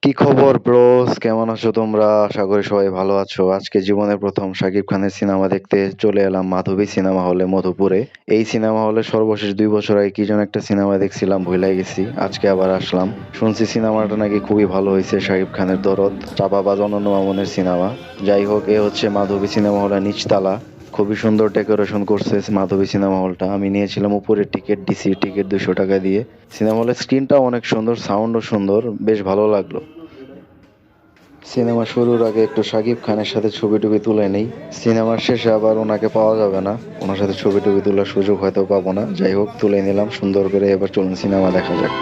কি খবর ব্রোস? কেমন আছো তোমরা? আশা করি সবাই ভালো আছো। আজকে জীবনের প্রথম শাকিব খানের সিনেমা দেখতে চলে এলাম মাধবী সিনেমা হলে মধুপুরে। এই সিনেমা হলে সর্বশেষ 2 বছর আগে কি যেন একটা সিনেমা দেখছিলাম, ভুলে গেছি। আজকে আবার আসলাম। শুনছি সিনেমাটা নাকি খুবই ভালো হয়েছে, শাকিব খানের দরদ, চাপাবাজ অনন্য মামুনের সিনেমা। যাই হোক, এ হচ্ছে মাধবী সিনেমা হলের নিচতলা। খুবই সুন্দর ডেকোরেশন করছে মাধবী সিনেমা হলটা। আমি নিয়েছিলাম উপরের টিকিট, দিছি টিকিট 200 টাকা দিয়ে। সিনেমা হলের স্ক্রিনটাও অনেক সুন্দর, সাউন্ডও সুন্দর, বেশ ভালো লাগলো। সিনেমা শুরুর আগে একটু শাকিব খানের সাথে ছবি টবি তুলে নেই। সিনেমার শেষে আবার ওনাকে পাওয়া যাবে না, ওনার সাথে ছবি টবি তোলার সুযোগ হয়তো পাবো না। যাই হোক, তুলে নিলাম সুন্দর করে। এবার চলুন সিনেমা দেখা যাক।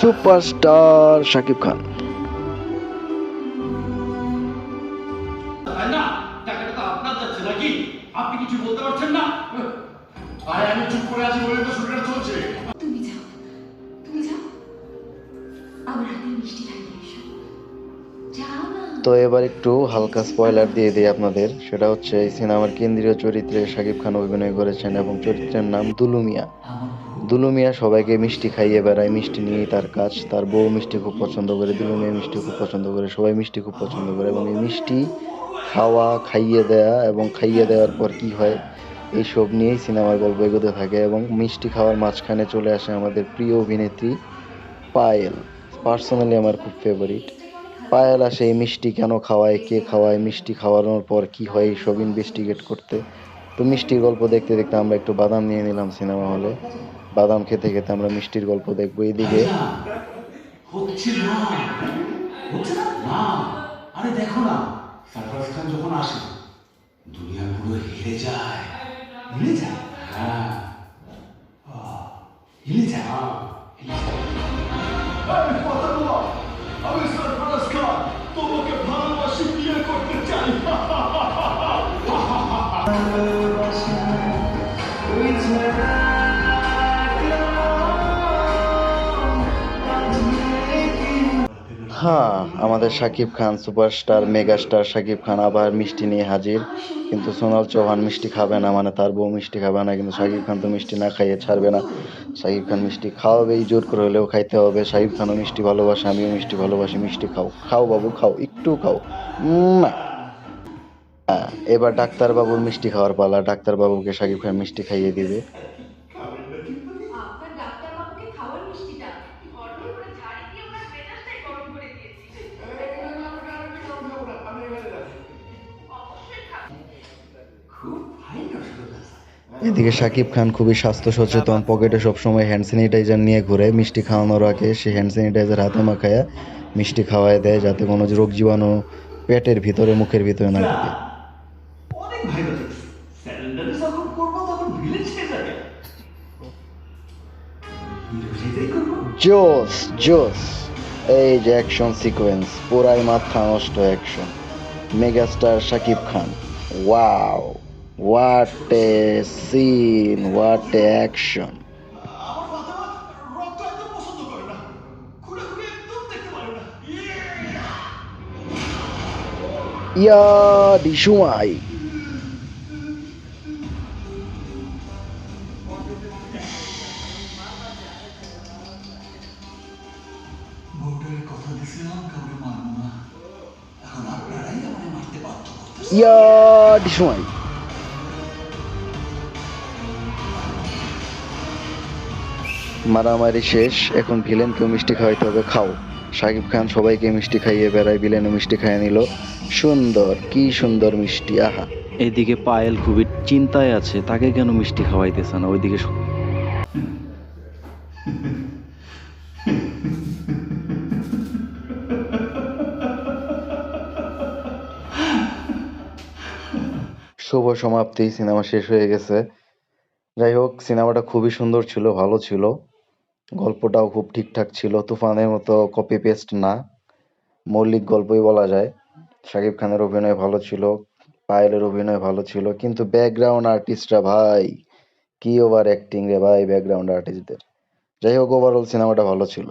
সুপারস্টার শাকিব খান। তাই না? টাকাটা তো আপনার যাচ্ছে নাকি? আপনি কিছু বলতে পারছেন না? আরে আমি চুপ করে আছি বলে তো শুরুটা চলছে। তুমি যাও, তুমি যাও, আমার হাতে মিষ্টি খাইয়ে এসো। যাও না। তো এবার একটু হালকা স্পয়লার দিয়ে দিই আপনাদের। সেটা হচ্ছে, এই সিনেমার কেন্দ্রীয় চরিত্রে শাকিব খান অভিনয় করেছেন এবং চরিত্রের নাম দুলু মিয়া। দুলু মিয়া সবাইকে মিষ্টি খাইয়ে বেড়ায়, মিষ্টি নিয়েই তার কাজ। তার বউ মিষ্টি খুব পছন্দ করে, দুলু মিয়া মিষ্টি খুব পছন্দ করে, সবাই মিষ্টি খুব পছন্দ করে। এবং এই মিষ্টি খাওয়া, খাইয়ে দেয়া এবং খাইয়ে দেওয়ার পর কি হয়, এইসব নিয়েই সিনেমার গল্প এগোতে থাকে। এবং মিষ্টি খাওয়ার মাঝখানে চলে আসে আমাদের প্রিয় অভিনেত্রী পায়েল। পার্সোনালি আমার খুব ফেভারিট। পায়েল আসে এই মিষ্টি কেন খাওয়ায়, কে খাওয়ায়, মিষ্টি খাওয়ানোর পর কি হয়, এইসব ইনভেস্টিগেট করতে। তো মিষ্টির গল্প দেখতে দেখতে আমরা একটু বাদাম নিয়ে নিলাম সিনেমা হলে। বাদাম খেতে খেতে আমরা মিষ্টির গল্প দেখবো। এইদিকে ভাইজান, হচ্ছে না। হচ্ছে না? না। আরে দেখো না, সারফরাজ খান যখন আসে, দুনিয়া পুরো হেরে যায়। হেরে যায়? হ্যাঁ। হেরে যায়। হেরে যায়। এই ফাতেমা, আমি সারফরাজ খান, তোমাকে ভালোবাসি, বিয়ে করতে চাই। হ্যাঁ, আমাদের শাকিব খান, সুপারস্টার মেগাস্টার শাকিব খান আবার মিষ্টি নিয়ে হাজির। আমার সত্যি কিন্তু খুব সোনাল ভালো চৌহান লাগছে। মিষ্টি খাবে না, মানে তার বউ মিষ্টি খাবে না। কিন্তু শাকিব খান তো মিষ্টি না খাইয়ে ছাড়বে না। শাকিব খান মিষ্টি খাওয়াবেই, জোর করে হলেও খাইতে হবে। শাকিব খানও মিষ্টি ভালোবাসে, আমিও মিষ্টি ভালোবাসি। মিষ্টি খাও, খাও বাবু খাও, একটু খাও। না, এবার ডাক্তার বাবুর মিষ্টি খাওয়ার পালা। ডাক্তার বাবুকে শাকিব খান মিষ্টি খাইয়ে দিবে। আপনার ডাক্তারবাবুকে খাওয়ার মিষ্টিটা গরম করে ঝাড়ি দিয়ে ওনার মেজাজটাই গরম করে দিয়েছি। অবশ্যই খাবেন। খুব ফাইন রসগোল্লা। এদিকে শাকিব খান খুবই স্বাস্থ্য সচেতন, পকেটে সবসময় হ্যান্ড স্যানিটাইজার নিয়ে ঘুরে। মিষ্টি খাওয়ানোর আগে সে হ্যান্ড স্যানিটাইজার হাতে মাখায়া মিষ্টি খাওয়ায় দেয়, যাতে কোনো রোগ জীবাণু পেটের ভিতরে, মুখের ভিতরে না ঢুকে। অনেক ভাইরাল দেখছি। স্যালেন্ডারে যখন করবো তখন ভিলেন ছেড়ে যাবে। হিরো সেটাই করবো। জোস জোস! এই যে অ্যাকশন সিকোয়েন্স, পুরাই মাথা নষ্ট action. Megastar Shakib Khan, wow, what a scene, what a action! আমার ফাতেমা রক্ত একদম পছন্দ করে না। খুঁড়ে খুঁড়ে একদম দেখতে পারে না। ইয়া ডিসুমাই! বউটাকে কথা দিছিলাম কাউকে মারবো না। এখন আপনারাই আমায় মারতে বাধ্য করতেছেন। ইয়া ডিসুমাই! মারামারি শেষ, এখন ভিলেনকেও মিষ্টি খাওয়াইতে হবে। খাও। শাকিব খান সবাইকে মিষ্টি খাইয়ে বেড়ায়, ভিলেনও মিষ্টি খাইয়ে নিল। সুন্দর, কি সুন্দর মিষ্টি, আহা! এদিকে পায়েল খুবই চিন্তায় আছে, তাকে কেন মিষ্টি খাওয়াইতেছে না। ওইদিকে শুভ সমাপ্তি, সিনেমা শেষ হয়ে গেছে। যাই হোক, সিনেমাটা খুবই সুন্দর ছিল, ভালো ছিল। গল্পটাও খুব ঠিকঠাক ছিল, তুফানের মতো কপি পেস্ট না, মৌলিক গল্পই বলা যায়। শাকিব খানের অভিনয় ভালো ছিল, পায়েলের অভিনয় ভালো ছিল, কিন্তু ব্যাকগ্রাউন্ড আর্টিস্টরা ভাই, কি ওভার অ্যাক্টিং রে ভাই ব্যাকগ্রাউন্ড আর্টিস্টদের। যাই হোক, ওভারঅল সিনেমাটা ভালো ছিল।